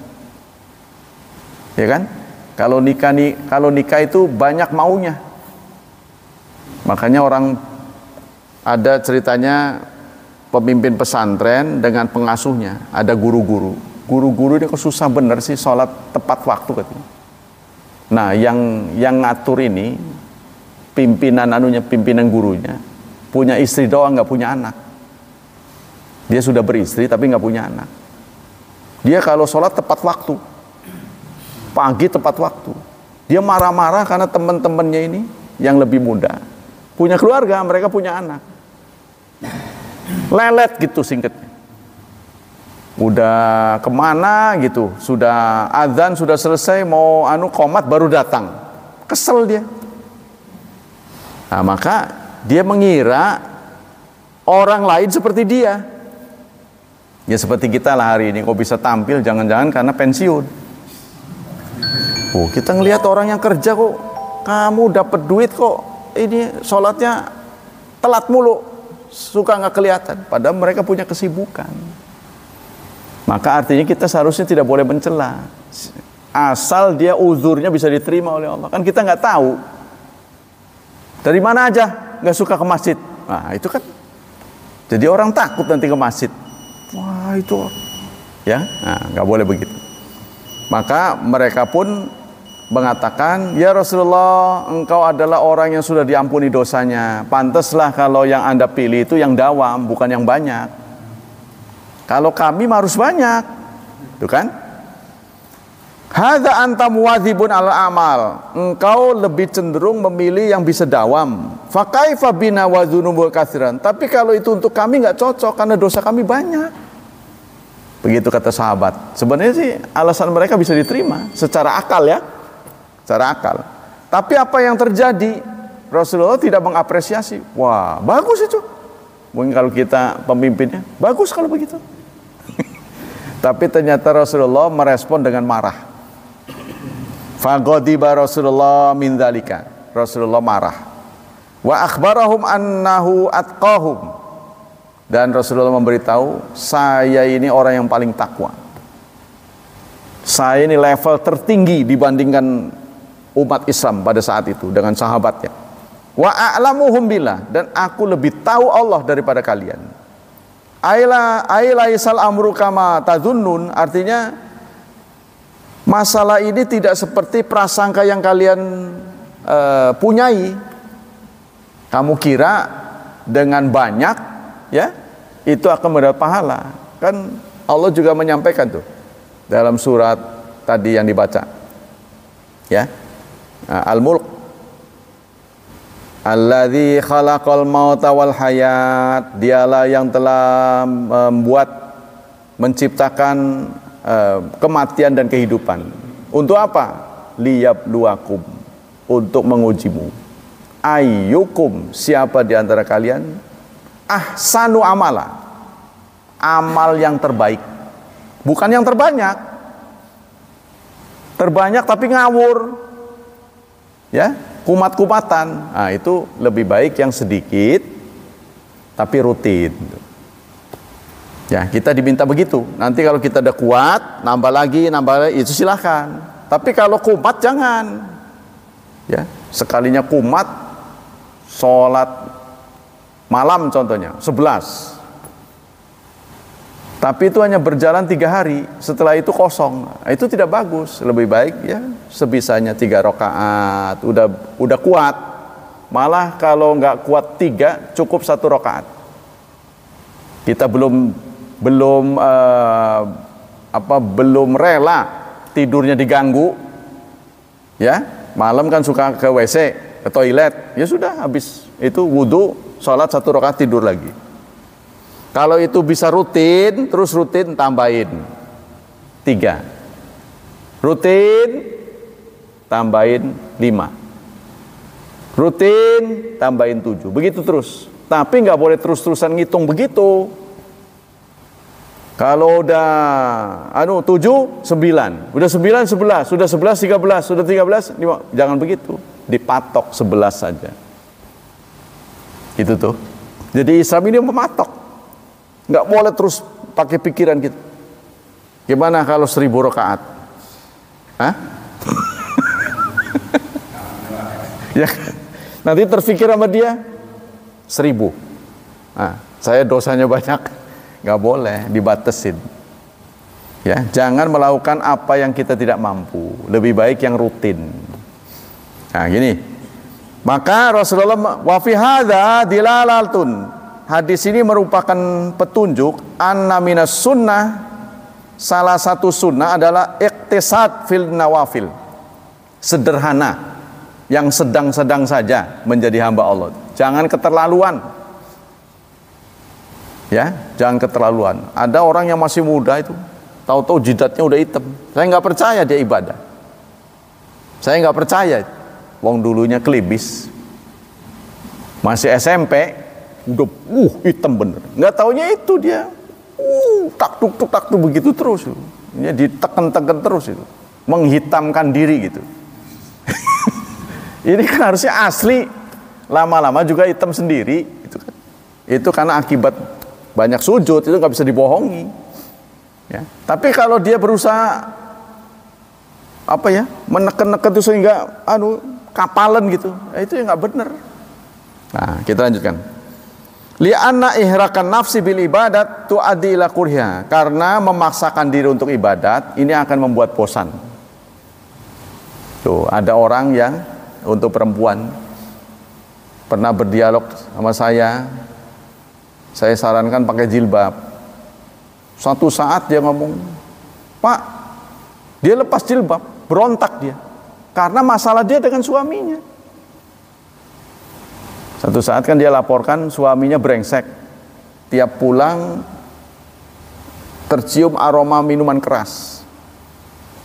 Ya kan? Kalau nikah itu banyak maunya. Makanya orang ada ceritanya pemimpin pesantren dengan pengasuhnya, ada guru-guru. Guru-guru ini kok susah bener sih sholat tepat waktu katanya. Nah, yang ngatur ini pimpinan gurunya punya istri doang, nggak punya anak. Dia sudah beristri tapi nggak punya anak. Dia kalau sholat tepat waktu, pagi tepat waktu. Dia marah-marah karena teman-temannya ini yang lebih muda punya keluarga, mereka punya anak. Lelet gitu singkatnya. Udah kemana gitu, sudah azan sudah selesai, mau qomat baru datang. Kesel dia. Nah, maka dia mengira orang lain seperti dia. Ya seperti kita lah hari ini, kok bisa tampil, jangan-jangan karena pensiun. Oh, kita ngelihat orang yang kerja kok, kamu dapat duit kok, ini sholatnya telat mulu, suka nggak kelihatan. Padahal mereka punya kesibukan. Maka artinya kita seharusnya tidak boleh mencela, asal dia uzurnya bisa diterima oleh Allah. Kan kita nggak tahu dari mana aja nggak suka ke masjid. Nah itu kan, jadi orang takut nanti ke masjid. Wah itu, ya, nah, nggak boleh begitu. Maka mereka pun mengatakan, ya Rasulullah, engkau adalah orang yang sudah diampuni dosanya. Pantaslah kalau yang Anda pilih itu yang dawam, bukan yang banyak. Kalau kami harus banyak, itu kan? Hadza anta muwadzibun al amal. Engkau lebih cenderung memilih yang bisa dawam. Fa kaifa bina wa dzunubul katsiran. Tapi kalau itu untuk kami nggak cocok karena dosa kami banyak. Begitu kata sahabat. Sebenarnya sih alasan mereka bisa diterima secara akal ya. Secara akal. Tapi apa yang terjadi? Rasulullah tidak mengapresiasi. Wah, bagus itu. Mungkin kalau kita pemimpinnya, bagus kalau begitu. Tapi ternyata Rasulullah merespon dengan marah. Faghadiba Rasulullah min dzalika. Rasulullah marah. Wa akhbarahum annahu atqahum. Dan Rasulullah memberitahu, saya ini orang yang paling takwa. Saya ini level tertinggi dibandingkan umat Islam pada saat itu dengan sahabatnya. Wa a'lamuhum billah, dan aku lebih tahu Allah daripada kalian. Ailaisal amru kama tadhunnun, artinya masalah ini tidak seperti prasangka yang kalian punyai. Kamu kira dengan banyak ya itu akan mendapat pahala. Kan Allah juga menyampaikan tuh dalam surat tadi yang dibaca. Ya. Al-Mulk. Alladzi khalaqal mauta wal hayat, dialah yang telah menciptakan kematian dan kehidupan. Untuk apa? Liyabluwakum, untuk mengujimu. Ayyukum, siapa di antara kalian ahsanu amala, amal yang terbaik, bukan yang terbanyak. Terbanyak tapi ngawur, ya, kumat-kumatan. Nah, itu lebih baik yang sedikit tapi rutin. Ya, kita diminta begitu. Nanti kalau kita udah kuat, nambah lagi, itu silahkan. Tapi kalau kumat jangan. Ya, sekalinya kumat, sholat malam contohnya 11. Tapi itu hanya berjalan 3 hari, setelah itu kosong. Nah, itu tidak bagus. Lebih baik ya sebisanya 3 rakaat. Udah kuat. Malah kalau nggak kuat 3, cukup 1 rakaat. Kita belum rela tidurnya diganggu. Ya, malam kan suka ke WC, ke toilet. Ya sudah, habis itu wudu, sholat 1 rakaat, tidur lagi. Kalau itu bisa rutin, terus rutin tambahin 3. Rutin tambahin 5. Rutin tambahin 7. Begitu terus. Tapi nggak boleh terus-terusan ngitung begitu. Kalau udah 7, 9. Udah 9, 11. Sudah 11, 13. Sudah 13, 5. Jangan begitu. Dipatok 11 saja. Itu tuh. Jadi Islam ini mematok. Nggak boleh terus pakai pikiran gitu. Gimana kalau 1000 rakaat? Hah? Ya, nanti terfikir sama dia 1000. Nah, saya dosanya banyak. Nggak boleh, dibatasin. Ya, jangan melakukan apa yang kita tidak mampu. Lebih baik yang rutin. Nah, gini. Maka Rasulullah wa fi hadza dilalatun. Hadis ini merupakan petunjuk anna minas sunnah, salah satu sunnah adalah iqtisad fil nawafil, sederhana, yang sedang-sedang saja menjadi hamba Allah. Jangan keterlaluan, ya, jangan keterlaluan. Ada orang yang masih muda itu, tahu-tahu jidatnya udah hitam. Saya nggak percaya dia ibadah. Saya nggak percaya. Wong dulunya kelibis, masih SMP. Udah hitam bener, nggak taunya itu dia tak tuk begitu terus, ini ditekan-tekan terus itu, menghitamkan diri gitu. Ini kan harusnya asli, lama-lama juga hitam sendiri, itu kan. Itu karena akibat banyak sujud, itu nggak bisa dibohongi. Ya. Tapi kalau dia berusaha menekan-nekan itu sehingga kapalan gitu, itu ya nggak benar. Nah, kita lanjutkan. Li'anna ihrakan nafsi bil ibadat tu'addi ila kurhiha, karena memaksakan diri untuk ibadat ini akan membuat bosan. Tuh, ada orang yang untuk perempuan pernah berdialog sama saya sarankan pakai jilbab. Suatu saat dia ngomong, "Pak, dia lepas jilbab, berontak dia karena masalah dia dengan suaminya." Satu saat kan dia laporkan suaminya brengsek. Tiap pulang tercium aroma minuman keras.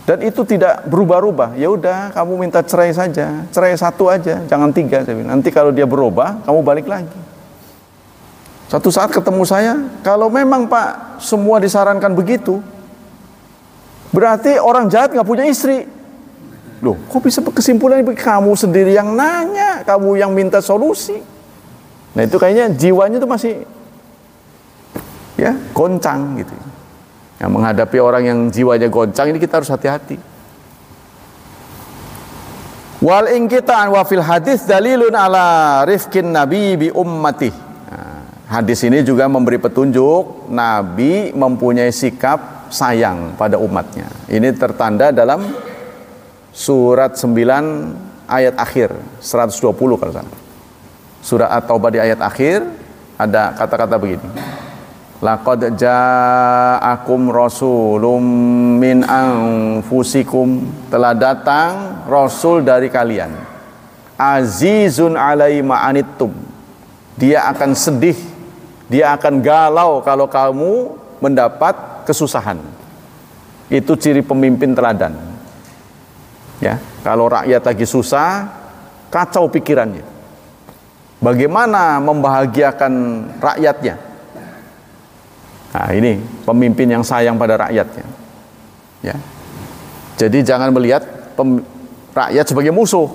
Dan itu tidak berubah-ubah. Ya udah, kamu minta cerai saja. Cerai 1 aja, jangan 3. Saya bilang. Nanti kalau dia berubah, kamu balik lagi. Satu saat ketemu saya, kalau memang Pak semua disarankan begitu, berarti orang jahat nggak punya istri. Loh, kok bisa kesimpulan kamu sendiri yang nanya, kamu yang minta solusi. Nah, itu kayaknya jiwanya itu masih ya goncang gitu. Yang menghadapi orang yang jiwanya goncang ini kita harus hati-hati. Wal ingkitaan wa fil hadis dalilun ala rifkin nabi bi ummati. Hadis ini juga memberi petunjuk Nabi mempunyai sikap sayang pada umatnya. Ini tertanda dalam surat 9 ayat akhir 120 kalau salah. Surah At-Taubah di ayat akhir ada kata-kata begini. Laqad ja'akum rasulun min anfusikum, telah datang rasul dari kalian. Azizun alai ma'anittum, dia akan sedih, dia akan galau kalau kamu mendapat kesusahan. Itu ciri pemimpin teladan. Ya, kalau rakyat lagi susah, kacau pikirannya. Bagaimana membahagiakan rakyatnya? Nah, ini pemimpin yang sayang pada rakyatnya. Ya. Jadi jangan melihat rakyat sebagai musuh.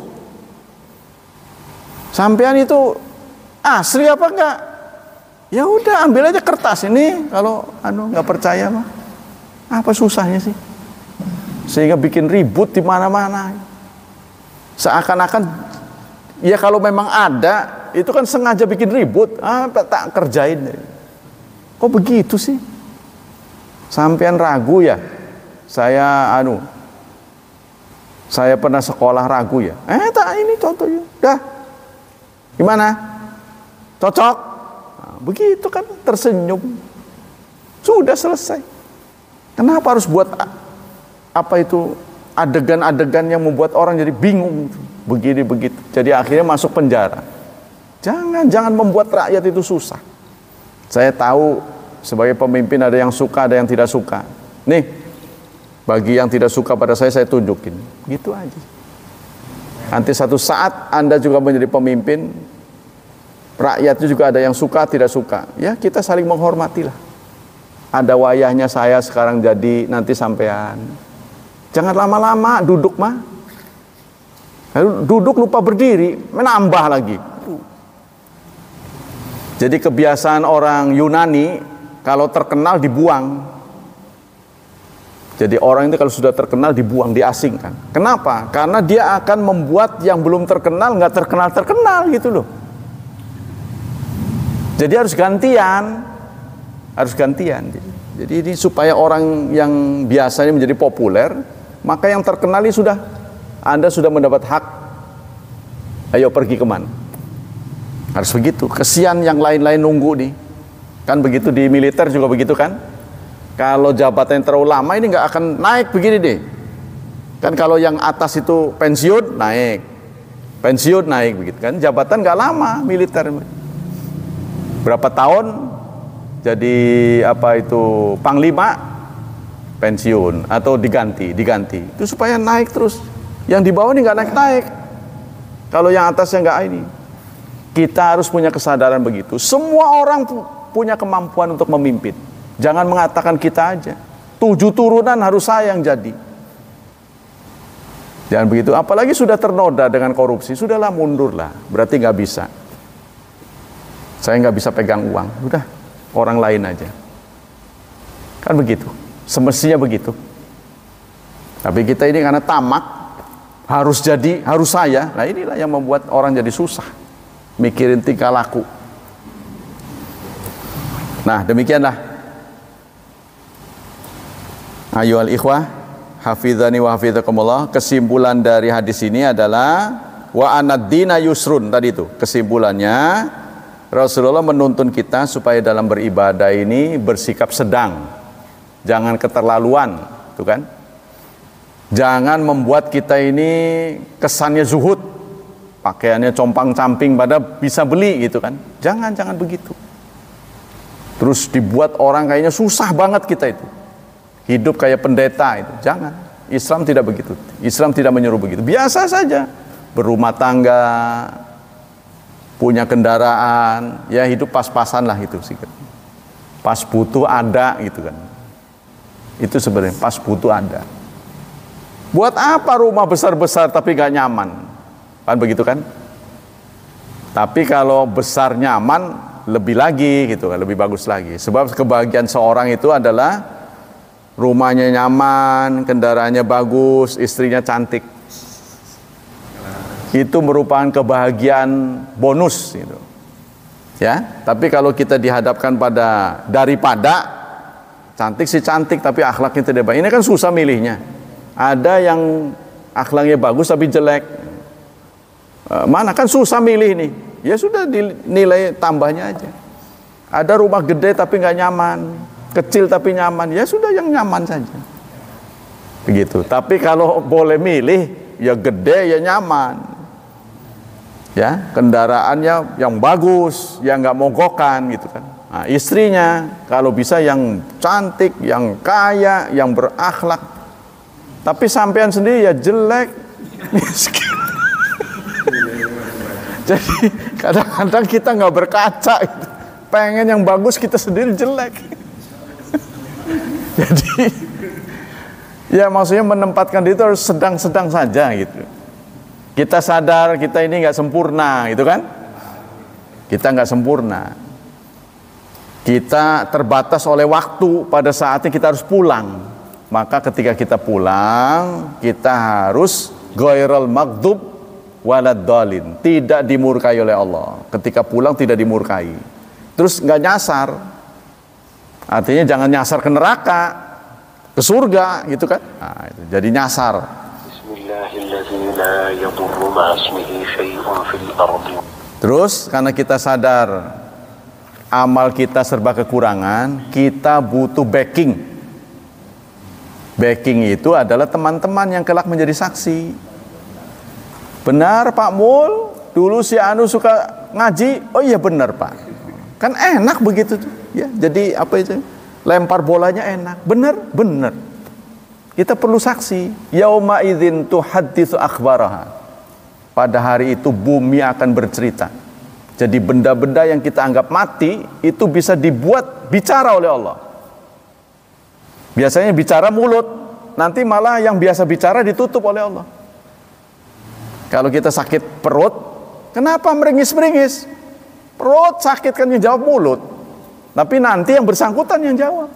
Sampean itu asli apa enggak? Ya udah, ambil aja kertas ini. Kalau nggak percaya mah, apa susahnya sih? Sehingga bikin ribut di mana-mana. Seakan-akan ya kalau memang ada, itu kan sengaja bikin ribut. Tak kerjain. Kok begitu sih? Sampean ragu ya? Saya pernah sekolah ragu ya? Tak, ini contohnya. Dah. Gimana? Cocok? Nah, begitu kan, tersenyum. Sudah selesai. Kenapa harus buat apa itu adegan-adegan yang membuat orang jadi bingung? Begini begitu. Jadi akhirnya masuk penjara. Jangan membuat rakyat itu susah. Saya tahu sebagai pemimpin ada yang suka, ada yang tidak suka. Nih, bagi yang tidak suka pada saya tunjukin. Gitu aja. Nanti satu saat Anda juga menjadi pemimpin, rakyatnya juga ada yang suka, tidak suka. Ya, kita saling menghormatilah. Ada wayahnya saya sekarang jadi, nanti sampean. Jangan lama-lama duduk mah. Duduk lupa berdiri, menambah lagi. Jadi kebiasaan orang Yunani, kalau terkenal dibuang. Jadi orang itu kalau sudah terkenal dibuang, diasingkan. Kenapa? Karena dia akan membuat yang belum terkenal nggak terkenal gitu loh. Jadi harus gantian. Jadi ini supaya orang yang biasanya menjadi populer, maka yang terkenal ini Anda sudah mendapat hak. Ayo pergi kemana? Harus begitu. Kesian yang lain-lain nunggu nih. Kan begitu di militer juga begitu kan? Kalau jabatan yang terlalu lama ini nggak akan naik begini deh. Kan kalau yang atas itu pensiun naik begitu kan? Jabatan nggak lama militer. Berapa tahun jadi panglima, pensiun atau diganti. Itu supaya naik terus. Yang di bawah ini nggak naik. Kalau yang atasnya nggak ini. Kita harus punya kesadaran begitu. Semua orang punya kemampuan untuk memimpin. Jangan mengatakan kita aja. 7 turunan harus saya yang jadi. Jangan begitu. Apalagi sudah ternoda dengan korupsi, sudahlah mundurlah. Berarti nggak bisa. Saya nggak bisa pegang uang. Udah, orang lain aja. Kan begitu. Semestinya begitu. Tapi kita ini karena tamak, harus saya. Nah inilah yang membuat orang jadi susah. Mikirin tingkah laku. Nah demikianlah. Ayyuhal ikhwah, hafizani wa hafizakumullah. Kesimpulan dari hadis ini adalah wa anad-dina yusrun. Tadi itu kesimpulannya, Rasulullah menuntun kita supaya dalam beribadah ini bersikap sedang. Jangan keterlaluan, tuh kan? Jangan membuat kita ini kesannya zuhud. Pakaiannya compang-camping pada bisa beli gitu kan. Jangan begitu. Terus dibuat orang kayaknya susah banget kita itu. Hidup kayak pendeta itu. Jangan. Islam tidak begitu. Islam tidak menyuruh begitu. Biasa saja. Berumah tangga, punya kendaraan, ya hidup pas-pasan lah itu sih. Pas butuh ada gitu kan. Itu sebenarnya pas butuh ada. Buat apa rumah besar-besar tapi gak nyaman? Kan begitu kan? Tapi kalau besar nyaman lebih lagi gitu kan, lebih bagus lagi. Sebab kebahagiaan seorang itu adalah rumahnya nyaman, kendaraannya bagus, istrinya cantik. Itu merupakan kebahagiaan bonus gitu. Ya, tapi kalau kita dihadapkan pada daripada cantik sih cantik tapi akhlaknya tidak baik. Ini kan susah milihnya. Ada yang akhlaknya bagus tapi jelek. Mana kan susah milih nih. Ya sudah dinilai tambahnya aja. Ada rumah gede tapi nggak nyaman, kecil tapi nyaman. Ya sudah yang nyaman saja. Begitu. Tapi kalau boleh milih, ya gede ya nyaman. Ya, kendaraannya yang bagus, yang nggak mogokkan gitu kan. Nah, istrinya kalau bisa yang cantik, yang kaya, yang berakhlak. Tapi sampean sendiri ya jelek. Jadi kadang-kadang kita nggak berkaca gitu. Pengen yang bagus, kita sendiri jelek. Jadi ya maksudnya menempatkan itu harus sedang-sedang saja gitu. Kita sadar kita ini nggak sempurna, gitu kan? Kita nggak sempurna. Kita terbatas oleh waktu. Pada saatnya kita harus pulang. Maka ketika kita pulang, kita harus ghairul maghdub waladdallin, tidak dimurkai oleh Allah. Ketika pulang tidak dimurkai. Terus nggak nyasar. Artinya jangan nyasar ke neraka, ke surga, gitu kan? Nah, itu. Jadi nyasar. Terus karena kita sadar amal kita serba kekurangan, kita butuh backing. Backing itu adalah teman-teman yang kelak menjadi saksi. Benar Pak Mul, dulu si Anu suka ngaji. Oh iya benar Pak. Kan enak begitu tuh. Ya, jadi apa itu? Lempar bolanya enak. Benar, benar. Kita perlu saksi. Yauma idzin tuhadditsu akhbaraha. Pada hari itu bumi akan bercerita. Jadi benda-benda yang kita anggap mati itu bisa dibuat bicara oleh Allah. Biasanya bicara mulut, nanti malah yang biasa bicara ditutup oleh Allah. Kalau kita sakit perut, kenapa meringis-meringis? Perut sakit kan yang jawab mulut. Tapi nanti yang bersangkutan yang jawab.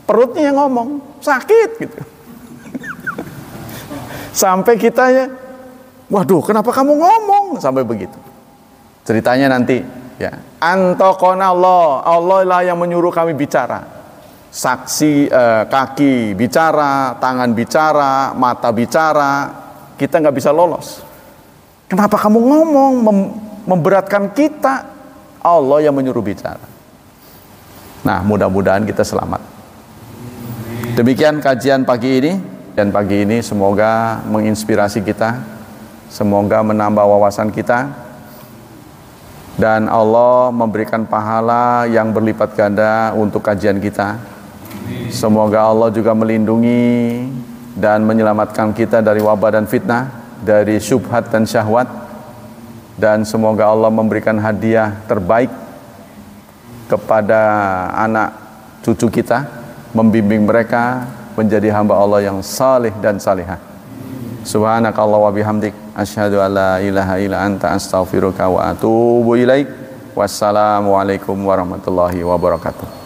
Perutnya yang ngomong, sakit gitu. Sampai kitanya, waduh kenapa kamu ngomong? Sampai begitu. Ceritanya nanti, ya. Antaqona Allah lah yang menyuruh kami bicara. Saksi, kaki bicara, tangan bicara, mata bicara. Kita nggak bisa lolos. Kenapa kamu ngomong memberatkan kita? Allah yang menyuruh bicara. Nah, mudah-mudahan kita selamat. Demikian kajian pagi ini. Dan pagi ini semoga menginspirasi kita, semoga menambah wawasan kita, dan Allah memberikan pahala yang berlipat ganda untuk kajian kita. Semoga Allah juga melindungi dan menyelamatkan kita dari wabah dan fitnah, dari syubhat dan syahwat, dan semoga Allah memberikan hadiah terbaik kepada anak cucu kita, membimbing mereka menjadi hamba Allah yang saleh dan salihah. Subhanakallah wa bihamdik, asyhadu an la ilaha illa anta, astaghfiruka wa atubu ilaik. Wassalamualaikum warahmatullahi wabarakatuh.